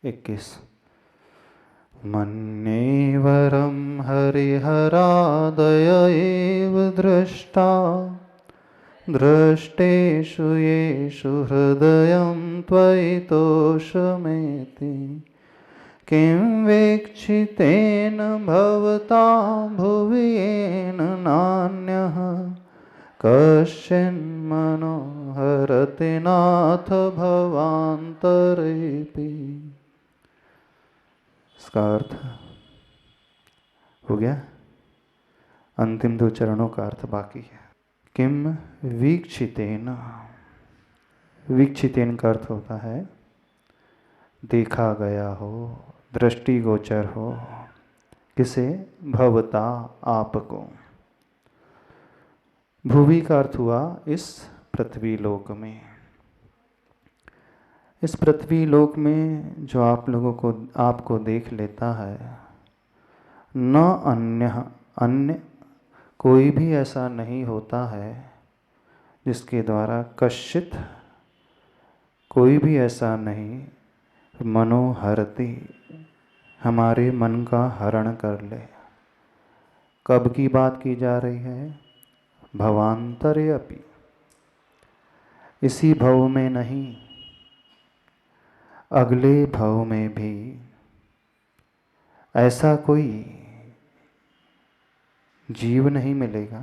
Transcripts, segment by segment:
21। मन्ये वरं हरिहरादय एव दृष्टा दृष्टेषु येषु हृदयं त्वयि तोषमेति किं वीक्षितेन भवता भुवि येन नान्यः कश्चिन्मनो हरति नाथ भवान्तरेऽपि। इसका अर्थ हो गया। अंतिम 2 चरणों का अर्थ बाकी है। किम वीक्षितेन, वीक्षितेन का अर्थ होता है देखा गया हो, दृष्टिगोचर हो। किसे? भवता, आपको। भुवि का अर्थ हुआ इस पृथ्वी लोक में। इस पृथ्वी लोक में जो आप लोगों को आपको देख लेता है, न अन्य कोई भी ऐसा नहीं होता है जिसके द्वारा कश्चित, कोई भी ऐसा नहीं मनोहरति, हमारे मन का हरण कर ले। कब की बात की जा रही है? भवांतरे अपि, इसी भव में नहीं, अगले भव में भी ऐसा कोई जीव नहीं मिलेगा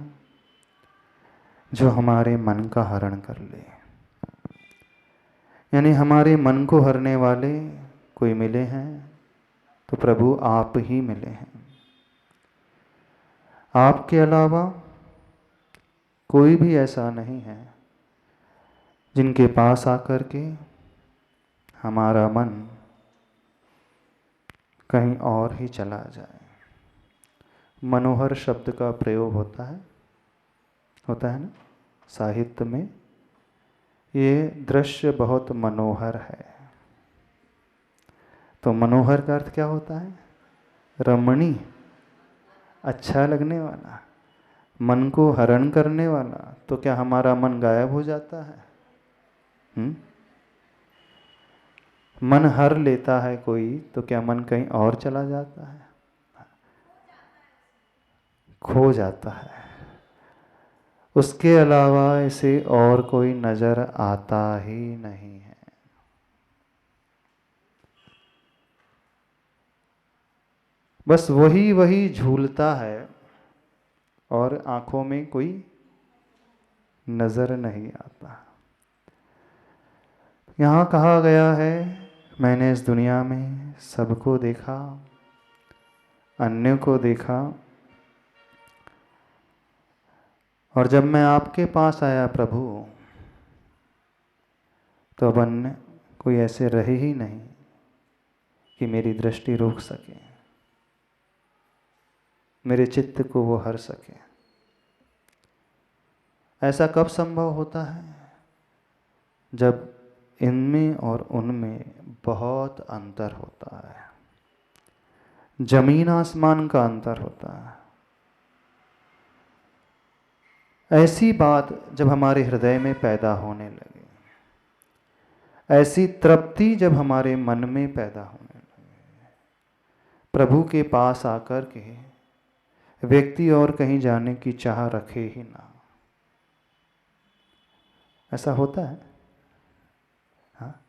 जो हमारे मन का हरण कर ले। यानी हमारे मन को हरने वाले कोई मिले हैं तो प्रभु आप ही मिले हैं। आपके अलावा कोई भी ऐसा नहीं है जिनके पास आकर के हमारा मन कहीं और ही चला जाए। मनोहर शब्द का प्रयोग होता है ना साहित्य में। ये दृश्य बहुत मनोहर है। तो मनोहर का अर्थ क्या होता है? रमणीय, अच्छा लगने वाला, मन को हरण करने वाला। तो क्या हमारा मन गायब हो जाता है? मन हर लेता है कोई तो क्या मन कहीं और चला जाता है? खो जाता है। उसके अलावा इसे और कोई नजर आता ही नहीं है। बस वही झूलता है और आंखों में कोई नजर नहीं आता। यहाँ कहा गया है, मैंने इस दुनिया में सबको देखा, अन्य को देखा, और जब मैं आपके पास आया प्रभु, तो अब अन्य कोई ऐसे रहे ही नहीं कि मेरी दृष्टि रोक सके, मेरे चित्त को वो हर सके। ऐसा कब संभव होता है? जब इनमें और उनमें बहुत अंतर होता है, जमीन आसमान का अंतर होता है। ऐसी बात जब हमारे हृदय में पैदा होने लगे, ऐसी तृप्ति जब हमारे मन में पैदा होने लगे, प्रभु के पास आकर के व्यक्ति और कहीं जाने की चाह रखे ही ना। ऐसा होता है। हाँ?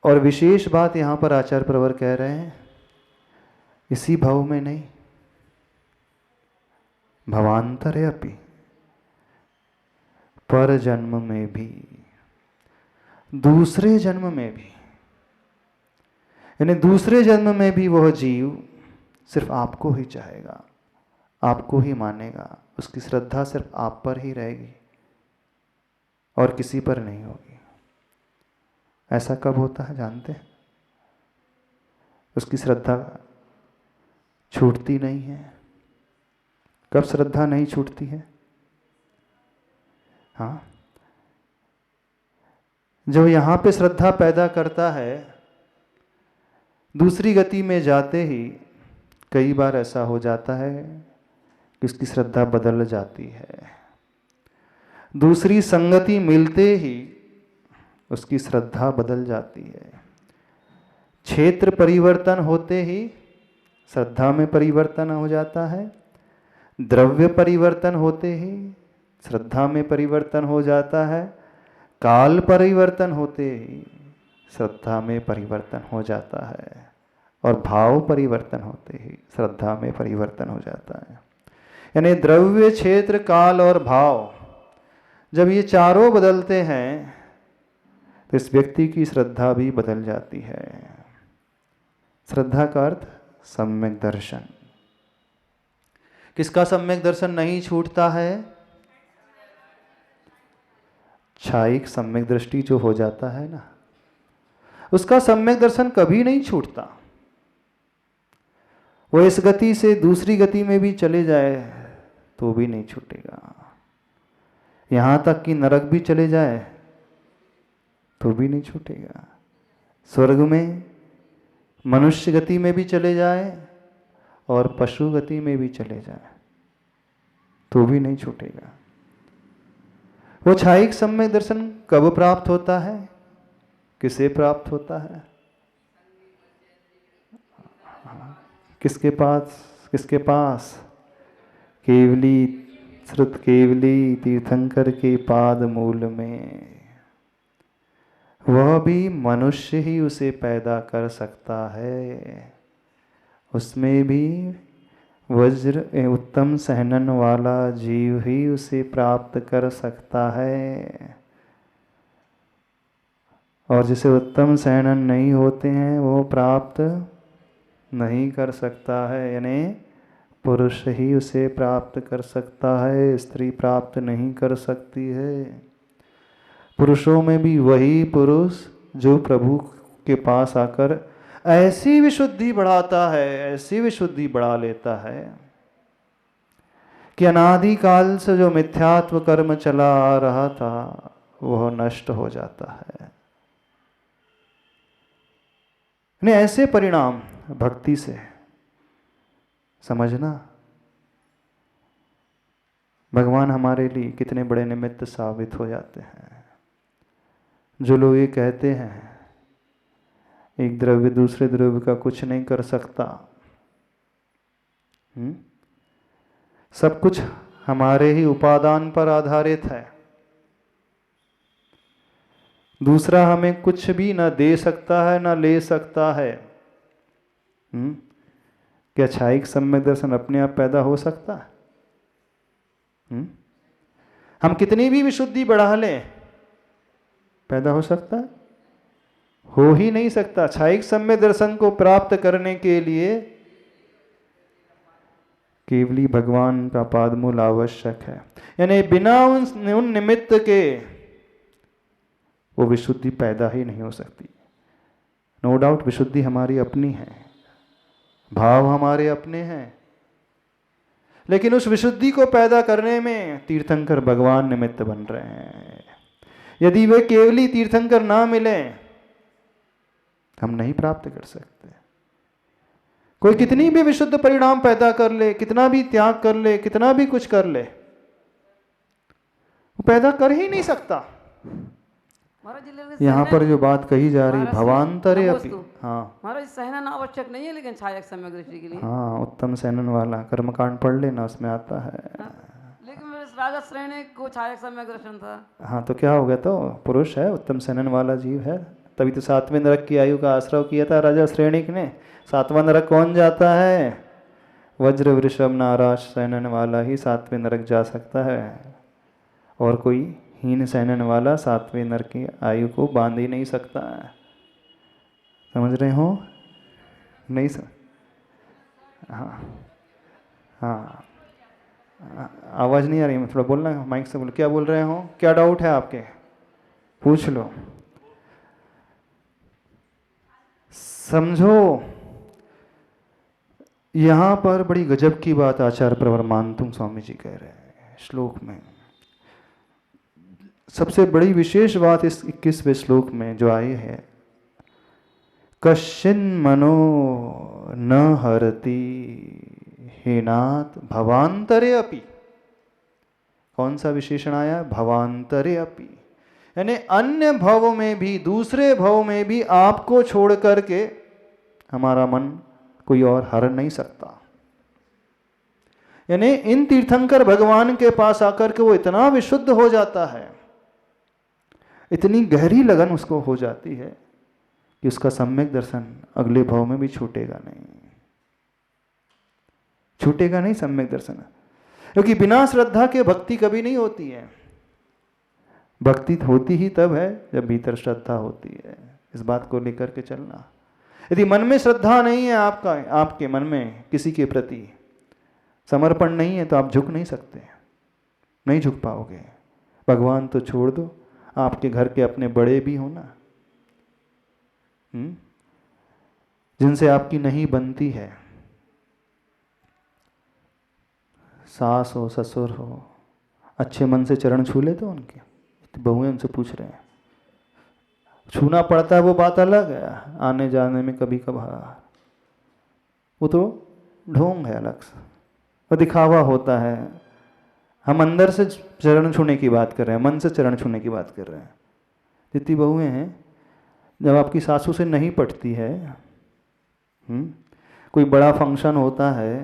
और विशेष बात यहाँ पर आचार्य प्रवर कह रहे हैं, इसी भव में नहीं, भवांतरे अपि, पर जन्म में भी, दूसरे जन्म में भी। यानी दूसरे जन्म में भी वह जीव सिर्फ आपको ही चाहेगा, आपको ही मानेगा, उसकी श्रद्धा सिर्फ आप पर ही रहेगी और किसी पर नहीं होगी। ऐसा कब होता है जानते हैं? उसकी श्रद्धा छूटती नहीं है। कब श्रद्धा नहीं छूटती है? हाँ, जो यहाँ पे श्रद्धा पैदा करता है, दूसरी गति में जाते ही कई बार ऐसा हो जाता है कि उसकी श्रद्धा बदल जाती है। दूसरी संगति मिलते ही उसकी श्रद्धा बदल जाती है। क्षेत्र परिवर्तन होते ही श्रद्धा में परिवर्तन हो जाता है, द्रव्य परिवर्तन होते ही श्रद्धा में परिवर्तन हो जाता है, काल परिवर्तन होते ही श्रद्धा में परिवर्तन हो जाता है, और भाव परिवर्तन होते ही श्रद्धा में परिवर्तन हो जाता है। यानी द्रव्य, क्षेत्र, काल और भाव जब ये चारों बदलते हैं तो इस व्यक्ति की श्रद्धा भी बदल जाती है। श्रद्धा का अर्थ सम्यक दर्शन। किसका सम्यक दर्शन नहीं छूटता है? क्षायिक सम्यक दृष्टि जो हो जाता है ना, उसका सम्यक दर्शन कभी नहीं छूटता। वो इस गति से दूसरी गति में भी चले जाए तो भी नहीं छूटेगा, यहां तक कि नरक भी चले जाए तो भी नहीं छूटेगा, स्वर्ग में मनुष्य गति में भी चले जाए और पशु गति में भी चले जाए तो भी नहीं छूटेगा। वो क्षायिक सम्यक दर्शन कब प्राप्त होता है? किसे प्राप्त होता है? किसके पास? केवली श्रुत केवली तीर्थंकर के पाद मूल में। वह भी मनुष्य ही उसे पैदा कर सकता है, उसमें भी वज्र उत्तम सहनन वाला जीव ही उसे प्राप्त कर सकता है, और जिसे उत्तम सहनन नहीं होते हैं वो प्राप्त नहीं कर सकता है। यानी पुरुष ही उसे प्राप्त कर सकता है, स्त्री प्राप्त नहीं कर सकती है। पुरुषों में भी वही पुरुष जो प्रभु के पास आकर ऐसी विशुद्धि बढ़ाता है, ऐसी विशुद्धि बढ़ा लेता है कि अनादि काल से जो मिथ्यात्व कर्म चला आ रहा था वह नष्ट हो जाता है। नहीं, ऐसे परिणाम भक्ति से समझना। भगवान हमारे लिए कितने बड़े निमित्त साबित हो जाते हैं। जो लोग ये कहते हैं एक द्रव्य दूसरे द्रव्य का कुछ नहीं कर सकता, सब कुछ हमारे ही उपादान पर आधारित है, दूसरा हमें कुछ भी ना दे सकता है ना ले सकता है, क्या क्षायिक सम्यक दर्शन अपने आप पैदा हो सकता है? हम कितनी भी विशुद्धि बढ़ा लें, पैदा हो सकता है? हो ही नहीं सकता। क्षायिक सम्यक दर्शन को प्राप्त करने के लिए केवली भगवान का पादमूल आवश्यक है। यानी बिना उन निमित्त के वो विशुद्धि पैदा ही नहीं हो सकती। नो डाउट विशुद्धि हमारी अपनी है, भाव हमारे अपने हैं, लेकिन उस विशुद्धि को पैदा करने में तीर्थंकर भगवान निमित्त बन रहे हैं। यदि वे केवली तीर्थंकर ना मिले हम नहीं प्राप्त कर सकते। कोई कितनी भी विशुद्ध परिणाम पैदा कर ले, कितना भी त्याग कर ले, कितना भी कुछ कर ले, वो पैदा कर ही नहीं सकता। यहाँ पर जो बात कही जा रही भवांतरे अपि, हाँ महाराज सहनन आवश्यक नहीं है लेकिन क्षायक सम्यक दृष्टि के लिए। हाँ, उत्तम सहनन वाला कर्मकांड पढ़ लेना, उसमें आता है। लेकिन मेरे राजा श्रेणी को क्षायक सम्यक दर्शन था। हाँ तो क्या हो गया? तो पुरुष है, उत्तम सहनन वाला जीव है, तभी तो 7वें नरक की आयु का आश्रय किया था राजा श्रेणिक ने। 7वां नरक कौन जाता है? वज्र वृषभ नाराज सहनन वाला ही 7वें नरक जा सकता है, और कोई हीन सहनन वाला 7वें नरक की आयु को बांध ही नहीं सकता है। समझ रहे हो? नहीं सर? हाँ हाँ, आवाज़ नहीं आ रही, थोड़ा बोलना, माइक से बोलो। क्या बोल रहे हो? क्या डाउट है आपके? पूछ लो। समझो, यहाँ पर बड़ी गजब की बात आचार्य प्रवर मानतुंग स्वामी जी कह रहे हैं श्लोक में। सबसे बड़ी विशेष बात इस 21वें श्लोक में जो आई है, कश्चिन मनो न हरति हेनात भवांतरे अपि। कौन सा विशेषण आया? भवांतरे अपि, यानी अन्य भव में भी, दूसरे भव में भी आपको छोड़ करके हमारा मन कोई और हर नहीं सकता। यानी इन तीर्थंकर भगवान के पास आकर के वो इतना विशुद्ध हो जाता है, इतनी गहरी लगन उसको हो जाती है कि उसका सम्यक दर्शन अगले भाव में भी छूटेगा नहीं, छूटेगा नहीं सम्यक दर्शन। क्योंकि बिना श्रद्धा के भक्ति कभी नहीं होती है। भक्ति होती ही तब है जब भीतर श्रद्धा होती है। इस बात को लेकर के चलना। यदि मन में श्रद्धा नहीं है आपका, आपके मन में किसी के प्रति समर्पण नहीं है, तो आप झुक नहीं सकते, नहीं झुक पाओगे। भगवान तो छोड़ दो, आपके घर के अपने बड़े भी हो ना, जिनसे आपकी नहीं बनती है, सास हो ससुर हो, अच्छे मन से चरण छू लेते हो उनके। बहुएं उनसे पूछ रहे हैं, छूना पड़ता है वो बात अलग है, आने जाने में कभी कभार वो तो ढोंग है अलग से, वो दिखावा होता है। हम अंदर से चरण छूने की बात कर रहे हैं, मन से चरण छूने की बात कर रहे हैं। जितनी बहुएं हैं, जब आपकी सासू से नहीं पटती है, कोई बड़ा फंक्शन होता है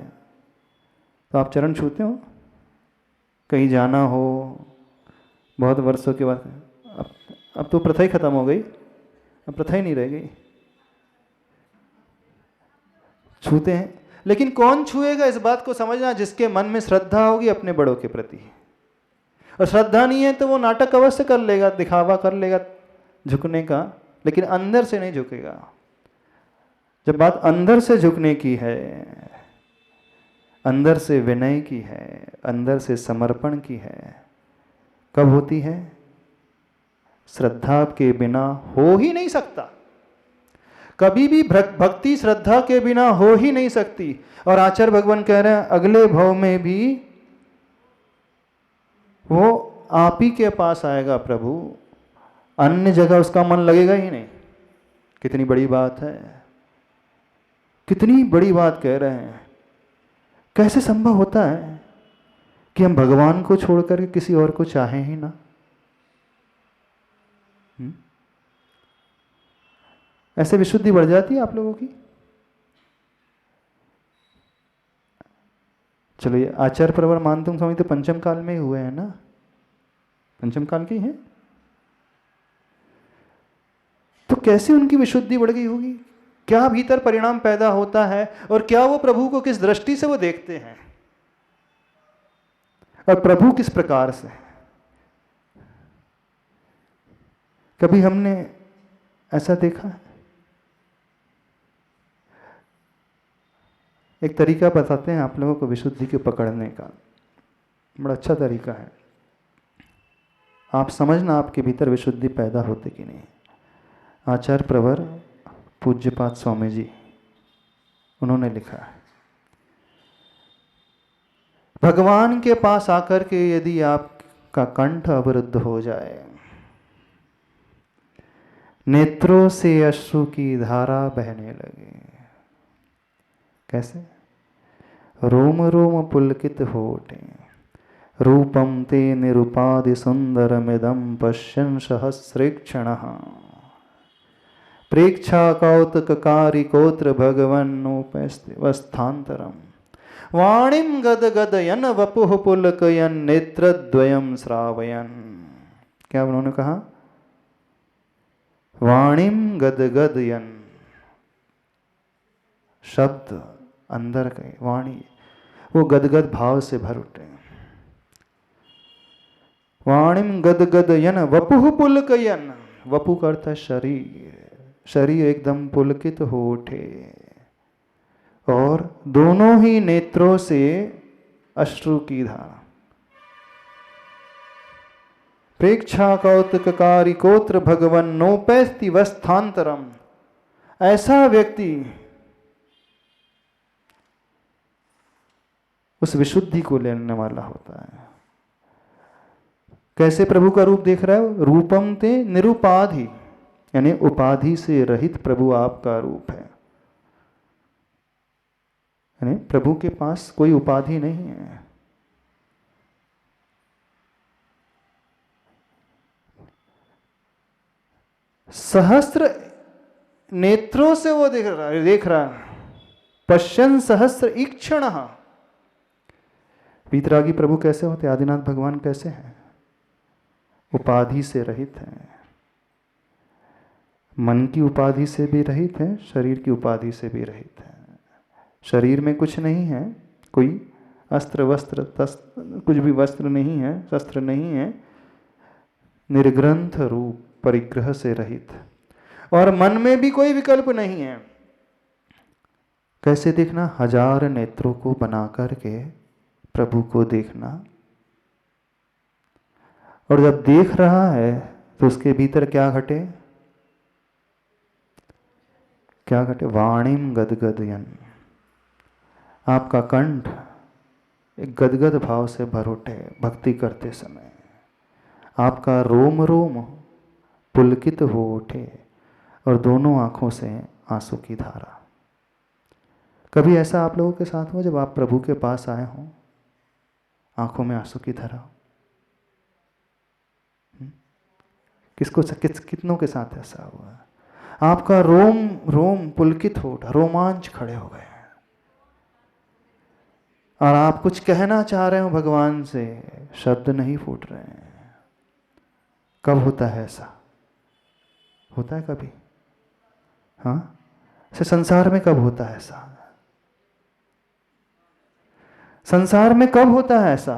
तो आप चरण छूते हो? कहीं जाना हो बहुत वर्षों के बाद, अब तो प्रथा ही खत्म हो गई, अब प्रथा ही नहीं रह गई, छूते हैं। लेकिन कौन छुएगा, इस बात को समझना, जिसके मन में श्रद्धा होगी अपने बड़ों के प्रति। और श्रद्धा नहीं है तो वो नाटक अवश्य कर लेगा, दिखावा कर लेगा झुकने का, लेकिन अंदर से नहीं झुकेगा। जब बात अंदर से झुकने की है, अंदर से विनय की है, अंदर से समर्पण की है, कब होती है? श्रद्धा के बिना हो ही नहीं सकता। कभी भी भक्ति श्रद्धा के बिना हो ही नहीं सकती। और आचार्य भगवान कह रहे हैं अगले भाव में भी वो आप ही के पास आएगा प्रभु, अन्य जगह उसका मन लगेगा ही नहीं। कितनी बड़ी बात है, कितनी बड़ी बात कह रहे हैं। कैसे संभव होता है कि हम भगवान को छोड़कर के किसी और को चाहें ही ना? ऐसे विशुद्धि बढ़ जाती है आप लोगों की। चलो, ये आचार्य प्रवर मानतुंग स्वामी तो पंचम काल में ही हुए हैं ना, पंचम काल के ही हैं, तो कैसे उनकी विशुद्धि बढ़ गई होगी? क्या भीतर परिणाम पैदा होता है, और क्या वो प्रभु को किस दृष्टि से वो देखते हैं, और प्रभु किस प्रकार से? कभी हमने ऐसा देखा है? एक तरीका बताते हैं आप लोगों को विशुद्धि को पकड़ने का, बड़ा अच्छा तरीका है। आप समझना आपके भीतर विशुद्धि पैदा होती कि नहीं। आचार्य प्रवर पूज्यपाद स्वामी जी, उन्होंने लिखा है, भगवान के पास आकर के यदि आपका कंठ अवरुद्ध हो जाए, नेत्रों से अश्रु की धारा बहने लगे, कैसे? रोम रोम पुलकित हो उठे, रूपम ते निरुपादि सुंदरमिदं पश्यन् सहस्रेक्षणः, प्रेक्षा कौतुककारिकोत्र भगवन्नोपस्थान्तरम्, वाणीं गदगदयन् वपुः पुलकयन् नेत्रद्वयं श्रावयन्। क्या उन्होंने कहा? वाणीं गदगदयन्, शब्द अंदर गए, वाणी वो गदगद भाव से भर उठे। वाणीं गदगदयन् वपुः पुलकयन्, वपु का अर्थ है शरीर, शरीर एकदम पुलकित हो उठे, और दोनों ही नेत्रों से अश्रु की धारा। प्रेक्षा कौतुककारी कोत्र भगवन नोपैस्ति वस्थांतरम, ऐसा व्यक्ति उस विशुद्धि को लेने वाला होता है। कैसे प्रभु का रूप देख रहा है? रूपम ते निरुपाधि, यानी उपाधि से रहित प्रभु आपका रूप है। यानी प्रभु के पास कोई उपाधि नहीं है। सहस्त्र नेत्रों से वो देख रहा पश्यन सहस्र ईक्षण। वीतरागी प्रभु कैसे होते, आदिनाथ भगवान कैसे हैं? उपाधि से रहित हैं, मन की उपाधि से भी रहित हैं, शरीर की उपाधि से भी रहित हैं। शरीर में कुछ नहीं है, कोई अस्त्र वस्त्र कुछ भी वस्त्र नहीं है, शस्त्र नहीं है, निर्ग्रंथ रूप परिग्रह से रहित। और मन में भी कोई विकल्प नहीं है। कैसे देखना? 1000 नेत्रों को बना करके प्रभु को देखना। और जब देख रहा है तो उसके भीतर क्या घटे? क्या घटे? वाणिम गदगदयन। आपका कंठ एक गदगद भाव से भर उठे भक्ति करते समय। आपका रोम रोम पुलकित हो उठे और दोनों आंखों से आंसू की धारा। कभी ऐसा आप लोगों के साथ हो जब आप प्रभु के पास आए हों, आंखों में आंसू की धारा? कितनों के साथ ऐसा हुआ? आपका रोम रोम पुलकित हो उठा, रोमांच खड़े हो गए और आप कुछ कहना चाह रहे हो भगवान से, शब्द नहीं फूट रहे हैं। कब होता है ऐसा? होता है कभी? हाँ, संसार में कब होता है ऐसा? संसार में कब होता है ऐसा?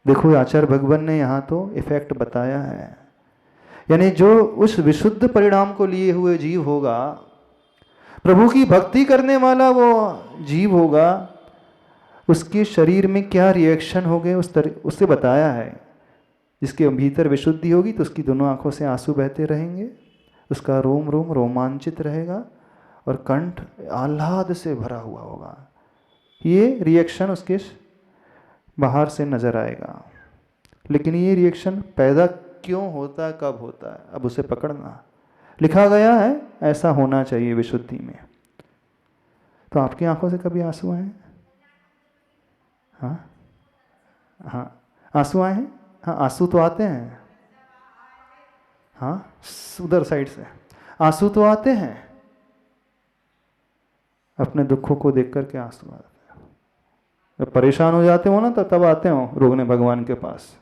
देखो आचार्य भगवान ने यहाँ तो इफेक्ट बताया है। यानी जो उस विशुद्ध परिणाम को लिए हुए जीव होगा, प्रभु की भक्ति करने वाला वो जीव होगा, उसके शरीर में क्या रिएक्शन हो गए उससे बताया है। जिसके भीतर विशुद्धि होगी तो उसकी दोनों आंखों से आंसू बहते रहेंगे, उसका रोम रोम रोमांचित रहेगा और कंठ आह्लाद से भरा हुआ होगा। ये रिएक्शन उसके बाहर से नजर आएगा। लेकिन ये रिएक्शन पैदा क्यों होता है, कब होता है, अब उसे पकड़ना। लिखा गया है ऐसा होना चाहिए विशुद्धि में। तो आपकी आंखों से कभी आंसू आए? हाँ हाँ, आंसू आए हैं? हाँ, आंसू तो आते हैं। हाँ, उधर साइड से आंसू तो आते हैं। अपने दुखों को देख करके आंसू आते हैं। जब परेशान हो जाते हो ना तो तब आते हो रोने भगवान के पास।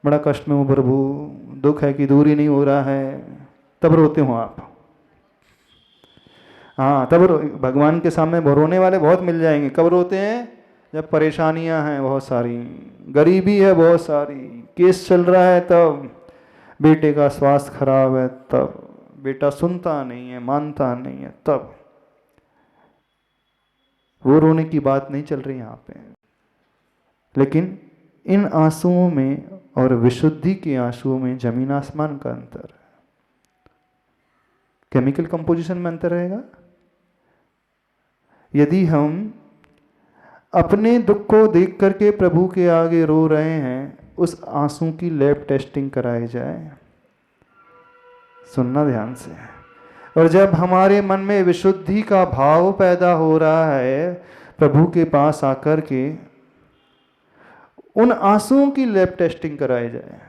बड़ा कष्ट में हो प्रभु, दुख है कि दूर ही नहीं हो रहा है, तब रोते हो आप। हाँ, तब भगवान के सामने रोने वाले बहुत मिल जाएंगे। कब रोते हैं? जब परेशानियां हैं बहुत सारी, गरीबी है बहुत सारी, केस चल रहा है, तब बेटे का स्वास्थ्य खराब है, तब बेटा सुनता नहीं है, मानता नहीं है, तब वो रोने की बात नहीं चल रही यहाँ पे। लेकिन इन आंसुओं में और विशुद्धि के आंसुओं में जमीन आसमान का अंतर है। केमिकल कंपोजिशन में अंतर रहेगा। यदि हम अपने दुख को देख करके प्रभु के आगे रो रहे हैं, उस आंसू की लैब टेस्टिंग कराई जाए। सुनना ध्यान से। और जब हमारे मन में विशुद्धि का भाव पैदा हो रहा है, प्रभु के पास आकर के उन आंसुओं की लैब टेस्टिंग कराई जाए,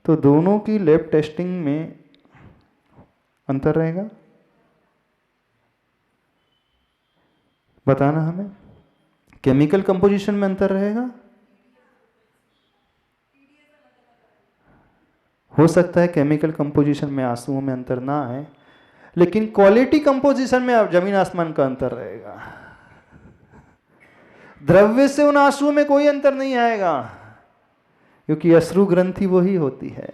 तो दोनों की लैब टेस्टिंग में अंतर रहेगा। बताना हमें। केमिकल कंपोजिशन में अंतर रहेगा। हो सकता है केमिकल कंपोजिशन में आंसुओं में अंतर ना आए, लेकिन क्वालिटी कंपोजिशन में अब जमीन आसमान का अंतर रहेगा। द्रव्य से उन आंसुओं में कोई अंतर नहीं आएगा, क्योंकि अश्रु ग्रंथि वही होती है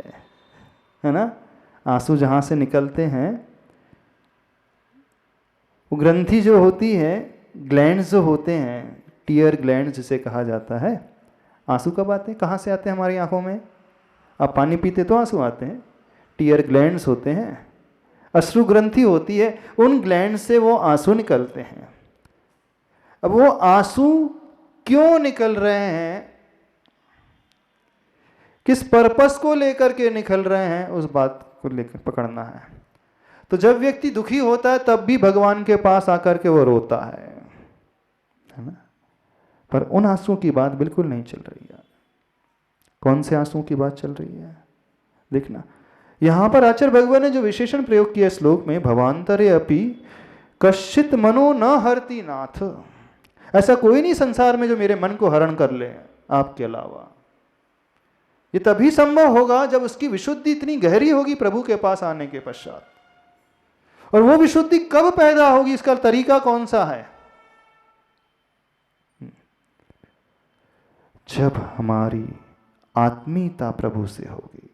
ना। आंसू जहां से निकलते हैं, वो ग्रंथि जो होती है, ग्लैंड्स जो होते हैं, टीयर ग्लैंड्स जिसे कहा जाता है। आंसू कब आते हैं, कहाँ से आते हैं हमारी आंखों में? आप पानी पीते तो आंसू आते हैं। टीयर ग्लैंड्स होते हैं, अश्रु ग्रंथि होती है, उन ग्लैंड से वो आंसू निकलते हैं। अब वो आंसू क्यों निकल रहे हैं, किस पर्पस को लेकर के निकल रहे हैं, उस बात को लेकर पकड़ना है। तो जब व्यक्ति दुखी होता है तब भी भगवान के पास आकर के वो रोता है ना। पर उन आंसुओं की बात बिल्कुल नहीं चल रही है। कौन से आंसुओं की बात चल रही है? देखना, यहां पर आचार्य भगवान ने जो विशेषण प्रयोग किया श्लोक में, भवांतरे अपि कश्चित मनो न हरति नाथ, ऐसा कोई नहीं संसार में जो मेरे मन को हरण कर ले आपके अलावा। ये तभी संभव होगा जब उसकी विशुद्धि इतनी गहरी होगी प्रभु के पास आने के पश्चात। और वो विशुद्धि कब पैदा होगी, इसका तरीका कौन सा है? जब हमारी आत्मीयता प्रभु से होगी।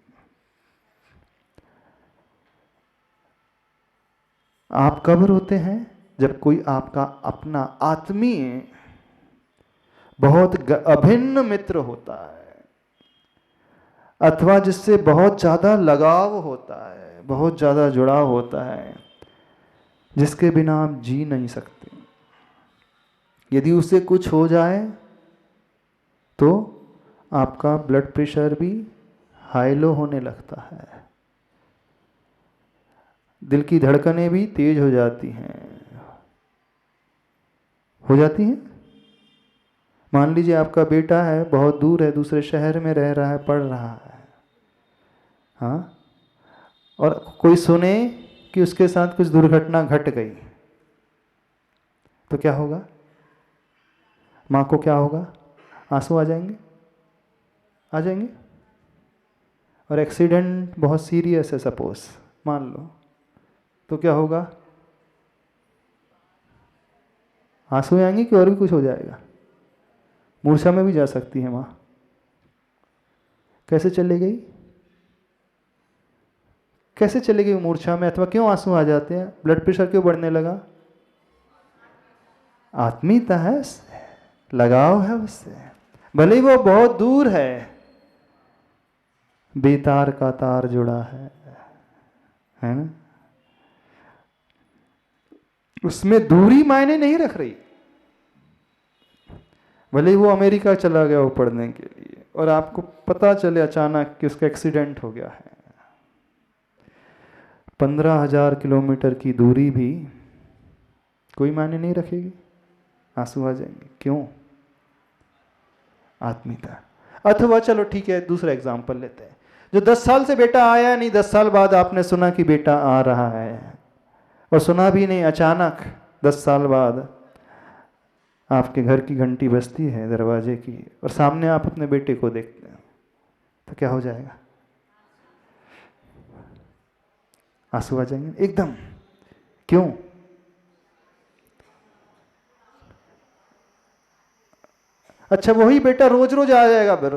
आप कब रोते हैं? जब कोई आपका अपना आत्मीय बहुत अभिन्न मित्र होता है, अथवा जिससे बहुत ज्यादा लगाव होता है, बहुत ज्यादा जुड़ाव होता है, जिसके बिना आप जी नहीं सकते। यदि उससे कुछ हो जाए तो आपका ब्लड प्रेशर भी हाई लो होने लगता है, दिल की धड़कनें भी तेज हो जाती हैं। मान लीजिए आपका बेटा है, बहुत दूर है, दूसरे शहर में रह रहा है, पढ़ रहा है, हाँ, और कोई सुने कि उसके साथ कुछ दुर्घटना घट गई, तो क्या होगा? माँ को क्या होगा? आंसू आ जाएंगे, आ जाएंगे। और एक्सीडेंट बहुत सीरियस है सपोज, मान लो, तो क्या होगा? आंसू आएंगे कि और भी कुछ हो जाएगा? मूर्छा में भी जा सकती है माँ। कैसे चले गई? कैसे चले गई मूर्छा में? अथवा क्यों आंसू आ जाते हैं? ब्लड प्रेशर क्यों बढ़ने लगा? आत्मीयता है उससे, लगाव है उससे, भले ही वो बहुत दूर है, बेतार का तार जुड़ा है ना? उसमें दूरी मायने नहीं रख रही। भले ही वो अमेरिका चला गया हो पढ़ने के लिए और आपको पता चले अचानक कि उसका एक्सीडेंट हो गया है, 15,000 किलोमीटर की दूरी भी कोई मायने नहीं रखेगी, आंसू आ जाएंगे। क्यों? आत्मीयता। अथवा चलो ठीक है, दूसरा एग्जाम्पल लेते हैं। जो 10 साल से बेटा आया नहीं, 10 साल बाद आपने सुना कि बेटा आ रहा है, और सुना भी नहीं, अचानक 10 साल बाद आपके घर की घंटी बजती है दरवाजे की, और सामने आप अपने बेटे को देखते हैं, तो क्या हो जाएगा? आंसू आ जाएंगे एकदम। क्यों? अच्छा, वही बेटा रोज रोज आ जाएगा, फिर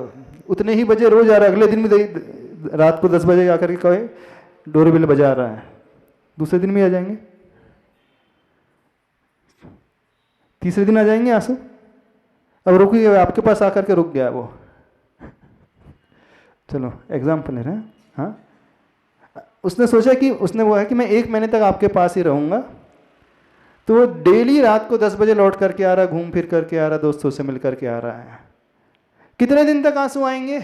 उतने ही बजे रोज आ रहा है, अगले दिन भी रात को 10 बजे आकर के कहे डोरबेल बजा रहा है, दूसरे दिन भी आ जाएंगे, तीसरे दिन आ जाएंगे आंसू। अब रुकिए, आपके पास आकर के रुक गया वो। चलो एग्जाम्पल ले रहे हैं। हाँ, उसने सोचा कि उसने वो है कि मैं 1 महीने तक आपके पास ही रहूंगा, तो वो डेली रात को 10 बजे लौट करके आ रहा, घूम फिर करके आ रहा, दोस्तों से मिल करके आ रहा है। कितने दिन तक आंसू आएंगे?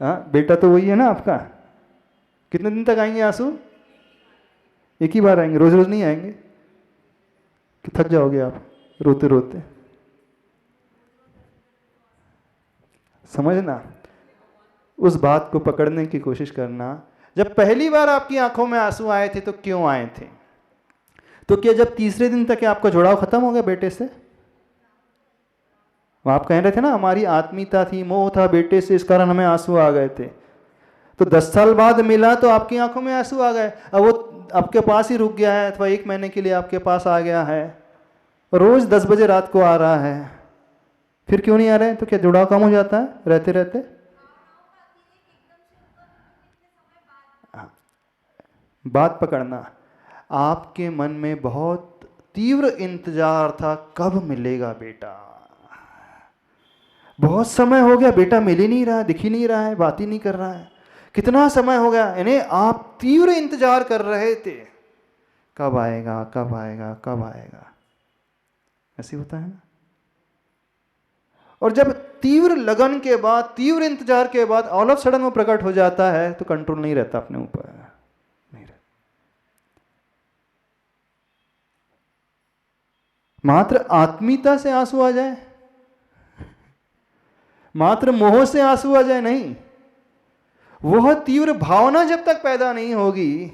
हाँ, बेटा तो वही है ना आपका। कितने दिन तक आएंगे आंसू? एक ही बार आएंगे, रोज रोज नहीं आएंगे कि थक जाओगे आप रोते रोते। समझना, उस बात को पकड़ने की कोशिश करना। जब पहली बार आपकी आंखों में आंसू आए थे तो क्यों आए थे? तो क्या जब तीसरे दिन तक आपका जुड़ाव खत्म हो गया बेटे से? आप कह रहे थे ना, हमारी आत्मीयता थी, मोह था बेटे से, इस कारण हमें आंसू आ गए थे। तो 10 साल बाद मिला तो आपकी आंखों में आंसू आ गए। अब वो आपके पास ही रुक गया है, अथवा 1 महीने के लिए आपके पास आ गया है, रोज 10 बजे रात को आ रहा है, फिर क्यों नहीं आ रहे? तो क्या जुड़ाव कम हो जाता है रहते रहते? बात पकड़ना। आपके मन में बहुत तीव्र इंतजार था, कब मिलेगा बेटा। बहुत समय हो गया, बेटा मिल ही नहीं रहा, दिख ही नहीं रहा है, बात ही नहीं कर रहा है। कितना समय हो गया, यानी आप तीव्र इंतजार कर रहे थे, कब आएगा, कब आएगा, कब आएगा। ऐसे होता है ना। और जब तीव्र लगन के बाद, तीव्र इंतजार के बाद ऑल ऑफ सडन वो प्रकट हो जाता है, तो कंट्रोल नहीं रहता अपने ऊपर, नहीं रहता। मात्र आत्मीयता से आंसू आ जाए, मात्र मोह से आंसू आ जाए, नहीं। वह तीव्र भावना जब तक पैदा नहीं होगी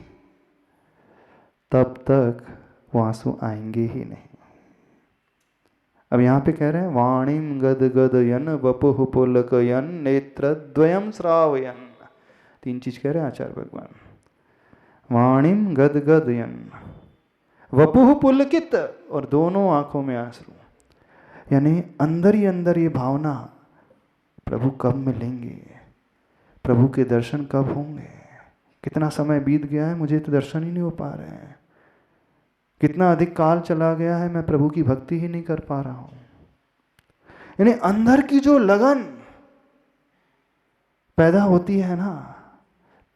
तब तक वो आंसू आएंगे ही नहीं। अब यहां पे कह रहे हैं वाणीम गद गदयन वपुः पुलकयन नेत्रद्वयम श्रावयन। 3 चीज कह रहे हैं आचार्य भगवान। वाणीम गद गदयन, वपुः पुलकित, और दोनों आंखों में आंसू। यानी अंदर ही अंदर ये भावना, प्रभु कब मिलेंगे, प्रभु के दर्शन कब होंगे, कितना समय बीत गया है मुझे तो दर्शन ही नहीं हो पा रहे हैं, कितना अधिक काल चला गया है मैं प्रभु की भक्ति ही नहीं कर पा रहा हूं। यानी अंदर की जो लगन पैदा होती है ना,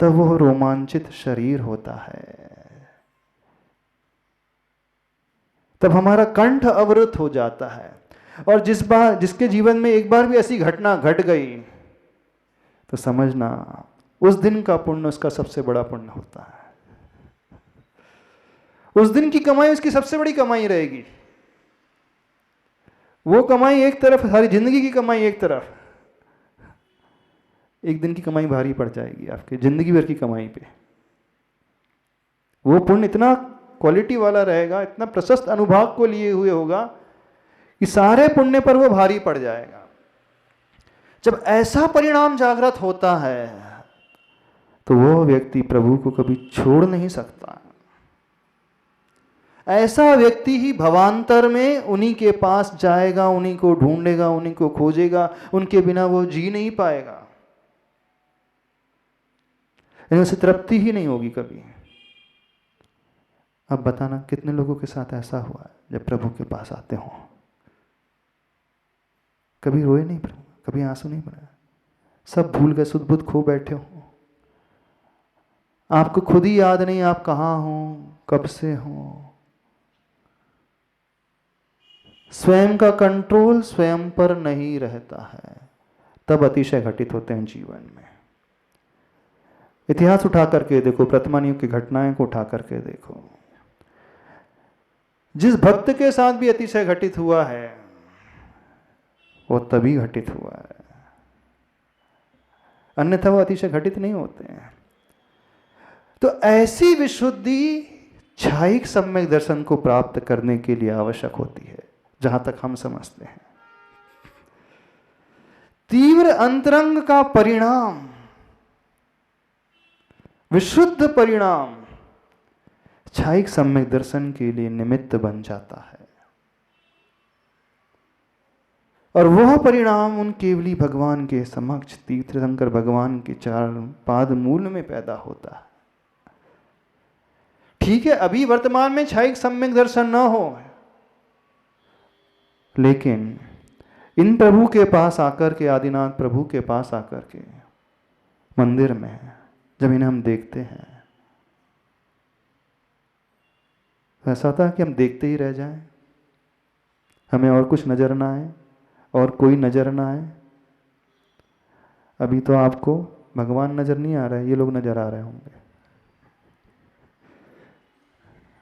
तब वो रोमांचित शरीर होता है, तब हमारा कंठ अवरुद्ध हो जाता है। और जिसके जीवन में एक बार भी ऐसी घटना घट गई तो समझना उस दिन का पुण्य उसका सबसे बड़ा पुण्य होता है। उस दिन की कमाई उसकी सबसे बड़ी कमाई रहेगी। वो कमाई एक तरफ, सारी जिंदगी की कमाई एक तरफ, एक दिन की कमाई भारी पड़ जाएगी आपके जिंदगी भर की कमाई पे। वो पुण्य इतना क्वालिटी वाला रहेगा, इतना प्रशस्त अनुभाग को लिए हुए होगा कि सारे पुण्य पर वो भारी पड़ जाएगा। जब ऐसा परिणाम जागृत होता है तो वो व्यक्ति प्रभु को कभी छोड़ नहीं सकता। ऐसा व्यक्ति ही भवांतर में उन्हीं के पास जाएगा, उन्हीं को ढूंढेगा, उन्हीं को खोजेगा, उनके बिना वो जी नहीं पाएगा। यानी उसे तृप्ति ही नहीं होगी कभी। अब बताना कितने लोगों के साथ ऐसा हुआ है जब प्रभु के पास आते हो कभी रोए नहीं प्रभु, कभी आंसू नहीं बना, सब भूल गए, सुध बुध खो बैठे हो, आपको खुद ही याद नहीं आप कहाँ हो, कब से हो। स्वयं का कंट्रोल स्वयं पर नहीं रहता है, तब अतिशय घटित होते हैं जीवन में। इतिहास उठा करके देखो, वर्तमान युग की घटनाएं को उठा करके देखो, जिस भक्त के साथ भी अतिशय घटित हुआ है वो तभी घटित हुआ है, अन्यथा वो अतिशय घटित नहीं होते हैं। तो ऐसी विशुद्धि छायिक सम्यक दर्शन को प्राप्त करने के लिए आवश्यक होती है, जहां तक हम समझते हैं। तीव्र अंतरंग का परिणाम, विशुद्ध परिणाम छायिक सम्यक दर्शन के लिए निमित्त बन जाता है, और वह परिणाम उन केवली भगवान के समक्ष तीर्थंकर भगवान के चरण पाद मूल में पैदा होता है। ठीक है, अभी वर्तमान में छायिक सम्यक दर्शन न हो, लेकिन इन प्रभु के पास आकर के, आदिनाथ प्रभु के पास आकर के मंदिर में जब इन्हें हम देखते हैं, ऐसा होता है कि हम देखते ही रह जाएं, हमें और कुछ नजर ना आए और कोई नजर ना आए। अभी तो आपको भगवान नजर नहीं आ रहा है, ये लोग नजर आ रहे होंगे,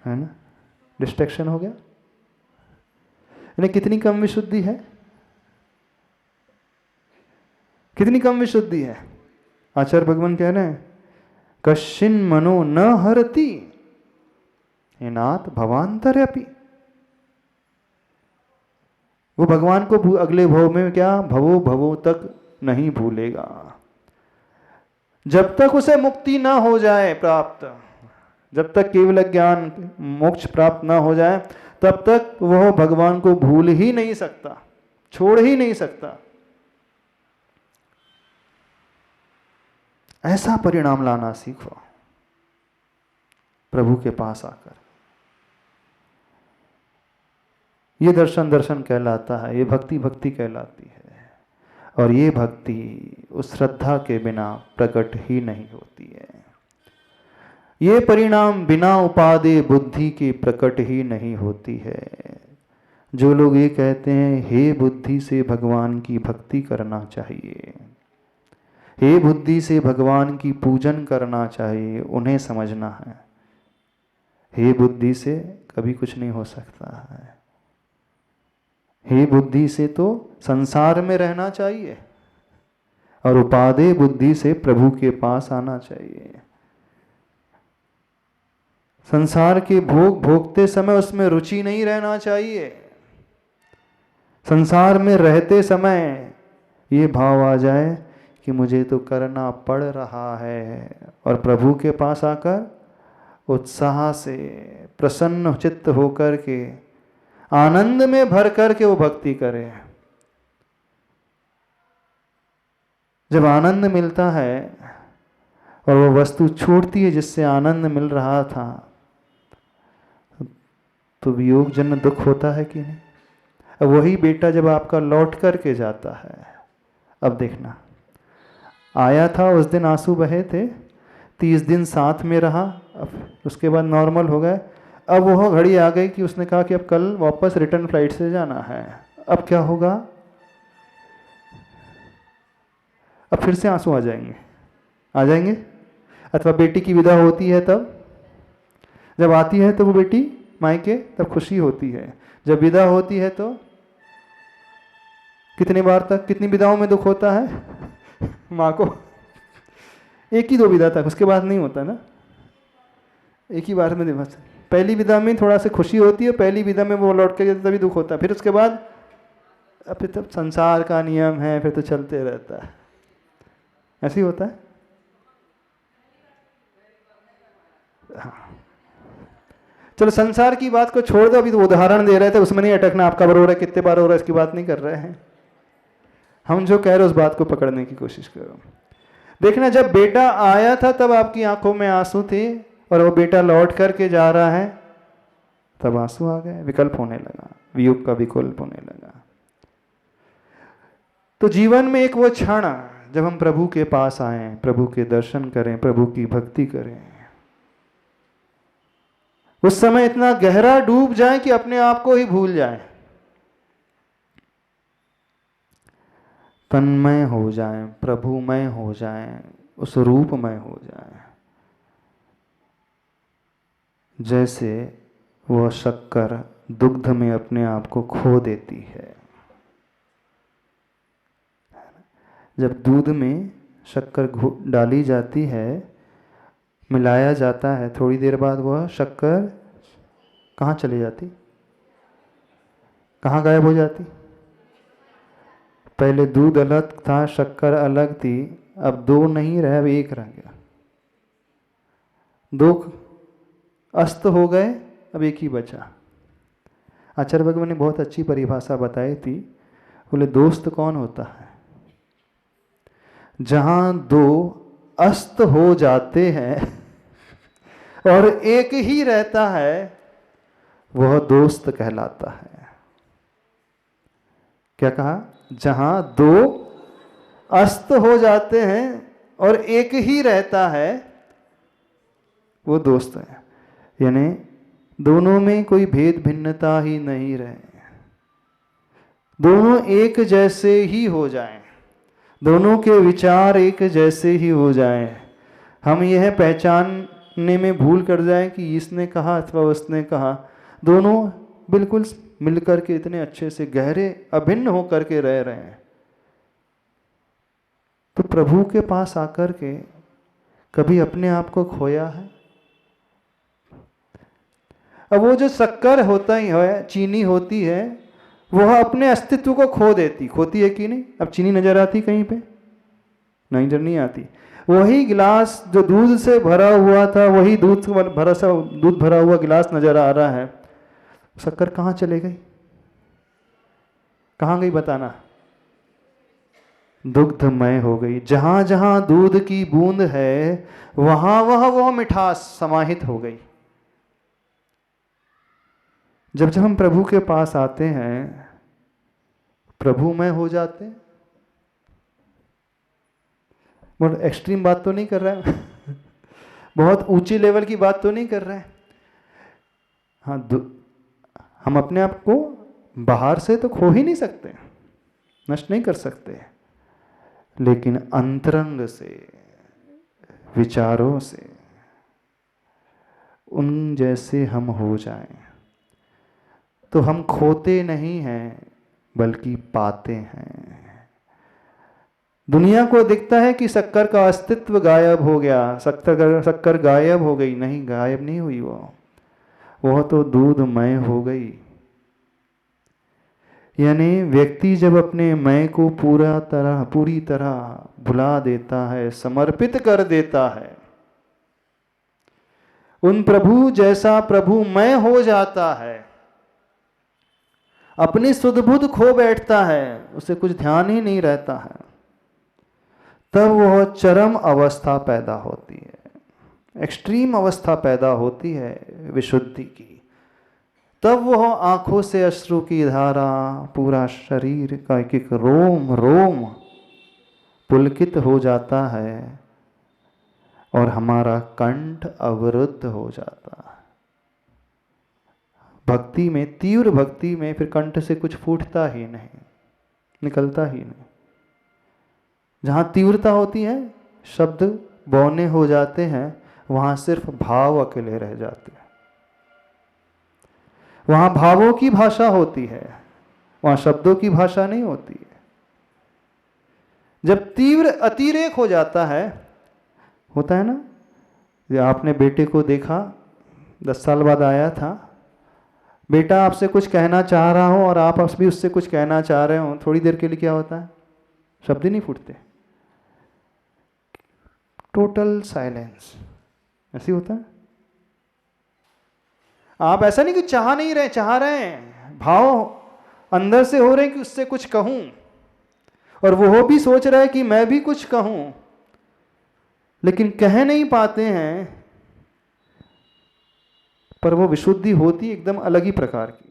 है ना? डिस्ट्रैक्शन हो गया। इन्हें कितनी कम विशुद्धि है, कितनी कम विशुद्धि है। आचार्य भगवान कह रहे हैं कश्चिन मनो न हरति नाथ भवांतरपि। वो भगवान को अगले भव में क्या, भवो भवो तक नहीं भूलेगा। जब तक उसे मुक्ति ना हो जाए प्राप्त, जब तक केवल ज्ञान मोक्ष प्राप्त ना हो जाए, तब तक वह भगवान को भूल ही नहीं सकता, छोड़ ही नहीं सकता। ऐसा परिणाम लाना सीखो प्रभु के पास आकर। ये दर्शन दर्शन कहलाता है, ये भक्ति भक्ति कहलाती है, और ये भक्ति उस श्रद्धा के बिना प्रकट ही नहीं होती है। ये परिणाम बिना उपादेय बुद्धि के प्रकट ही नहीं होती है। जो लोग ये कहते हैं हे बुद्धि से भगवान की भक्ति करना चाहिए, हे बुद्धि से भगवान की पूजन करना चाहिए, उन्हें समझना है हे बुद्धि से कभी कुछ नहीं हो सकता है। हे बुद्धि से तो संसार में रहना चाहिए, और उपादेय बुद्धि से प्रभु के पास आना चाहिए। संसार के भोग भोगते समय उसमें रुचि नहीं रहना चाहिए। संसार में रहते समय ये भाव आ जाए कि मुझे तो करना पड़ रहा है, और प्रभु के पास आकर उत्साह से प्रसन्न चित्त होकर के आनंद में भर कर के वो भक्ति करे। जब आनंद मिलता है और वो वस्तु छूटती है जिससे आनंद मिल रहा था, तो वियोग जन्य दुख होता है कि नहीं। अब वही बेटा जब आपका लौट करके जाता है, अब देखना, आया था उस दिन आंसू बहे थे, 30 दिन साथ में रहा, अब उसके बाद नॉर्मल हो गए। अब वह घड़ी आ गई कि उसने कहा कि अब कल वापस रिटर्न फ्लाइट से जाना है। अब क्या होगा? अब फिर से आंसू आ जाएंगे। अथवा बेटी की विदा होती है, तब जब आती है तो वो बेटी मायके, तब खुशी होती है। जब विदा होती है तो कितनी बार तक, कितनी विदाओं में दुख होता है माँ को? एक ही 2 विदा तक, उसके बाद नहीं होता ना। एक ही बार में दिवस, पहली विदा में थोड़ा सा खुशी होती है, पहली विदा में वो लौट के तभी दुख होता है। फिर उसके बाद फिर तब संसार का नियम है, फिर तो चलते रहता है। ऐसे ही होता है। हाँ, चलो संसार की बात को छोड़ दो, अभी तो उदाहरण दे रहे थे, उसमें नहीं अटकना। आपका बार हो रहा है, कितने बार हो रहा है, इसकी बात नहीं कर रहे हैं हम। जो कह रहे उस बात को पकड़ने की कोशिश करो। देखना, जब बेटा आया था तब आपकी आंखों में आंसू थे, और वो बेटा लौट करके जा रहा है तब आंसू आ गए, विकल्प होने लगा, वियोग का विकल्प होने लगा। तो जीवन में एक वो क्षण जब हम प्रभु के पास आए, प्रभु के दर्शन करें, प्रभु की भक्ति करें, उस समय इतना गहरा डूब जाए कि अपने आप को ही भूल जाए, तन्मय हो जाए, प्रभुमय हो जाए, उस रूपमय हो जाए। जैसे वह शक्कर दुग्ध में अपने आप को खो देती है। जब दूध में शक्कर डाली जाती है, मिलाया जाता है, थोड़ी देर बाद वह शक्कर कहाँ चली जाती, कहाँ गायब हो जाती? पहले दूध अलग था, शक्कर अलग थी, अब 2 नहीं रहे, अब 1 रह गया। 2 अस्त हो गए, अब 1 ही बचा। आचार्य भगवान ने बहुत अच्छी परिभाषा बताई थी। बोले दोस्त कौन होता है? जहां 2 अस्त हो जाते हैं और 1 ही रहता है, वह दोस्त कहलाता है। क्या कहा? जहां 2 अस्त हो जाते हैं और 1 ही रहता है, वो दोस्त है। यानी दोनों में कोई भेद भिन्नता ही नहीं रहे, दोनों एक जैसे ही हो जाएं, दोनों के विचार एक जैसे ही हो जाएं। हम यह पहचानने में भूल कर जाएं कि इसने कहा अथवा उसने कहा, दोनों बिल्कुल मिलकर के इतने अच्छे से गहरे अभिन्न होकर के रह रहे हैं। तो प्रभु के पास आकर के कभी अपने आप को खोया है? अब वो जो शक्कर होता ही है, चीनी होती है, वह अपने अस्तित्व को खोती है कि नहीं? अब चीनी नजर आती कहीं पे? नहीं, नजर नहीं आती। वही गिलास जो दूध से भरा हुआ था, वही दूध भरा हुआ गिलास नजर आ रहा है, शक्कर कहाँ चले गई? कहाँ गई बताना? दुग्धमय हो गई। जहां जहां दूध की बूंद है, वहां वह मिठास समाहित हो गई। जब जब हम प्रभु के पास आते हैं, प्रभुमय हो जाते हैं। बहुत एक्सट्रीम बात तो नहीं कर रहा है बहुत ऊंची लेवल की बात तो नहीं कर रहे हैं। हाँ, हम अपने आप को बाहर से तो खो ही नहीं सकते, नष्ट नहीं कर सकते, लेकिन अंतरंग से, विचारों से उन जैसे हम हो जाएं, तो हम खोते नहीं हैं बल्कि पाते हैं। दुनिया को दिखता है कि शक्कर का अस्तित्व गायब हो गया, शक्कर गायब हो गई। नहीं, गायब नहीं हुई वो तो दूधमय हो गई। यानी व्यक्ति जब अपने मैं को पूरी तरह भुला देता है, समर्पित कर देता है, उन प्रभु जैसा प्रभु मैं हो जाता है, अपनी सुध बुध खो बैठता है, उसे कुछ ध्यान ही नहीं रहता है, तब वह चरम अवस्था पैदा होती है, एक्सट्रीम अवस्था पैदा होती है विशुद्धि की। तब वह आंखों से अश्रु की धारा, पूरा शरीर का एक एक रोम रोम पुलकित हो जाता है और हमारा कंठ अवरुद्ध हो जाता है। भक्ति में, तीव्र भक्ति में फिर कंठ से कुछ फूटता ही नहीं, निकलता ही नहीं। जहाँ तीव्रता होती है, शब्द बौने हो जाते हैं, वहाँ सिर्फ भाव अकेले रह जाते हैं। वहाँ भावों की भाषा होती है, वहाँ शब्दों की भाषा नहीं होती है। जब तीव्र अतिरेक हो जाता है, होता है ना, ये आपने बेटे को देखा, 10 साल बाद आया था, बेटा आपसे कुछ कहना चाह रहा हो और आप भी उससे कुछ कहना चाह रहे हो, थोड़ी देर के लिए क्या होता है, शब्द ही नहीं फूटते, टोटल साइलेंस। ऐसे होता है। आप ऐसा नहीं कि चाह नहीं रहे, चाह रहे हैं, भाव अंदर से हो रहे हैं कि उससे कुछ कहूं, और वो भी सोच रहा है कि मैं भी कुछ कहूं, लेकिन कह नहीं पाते हैं। पर वो विशुद्धि होती एकदम अलग ही प्रकार की।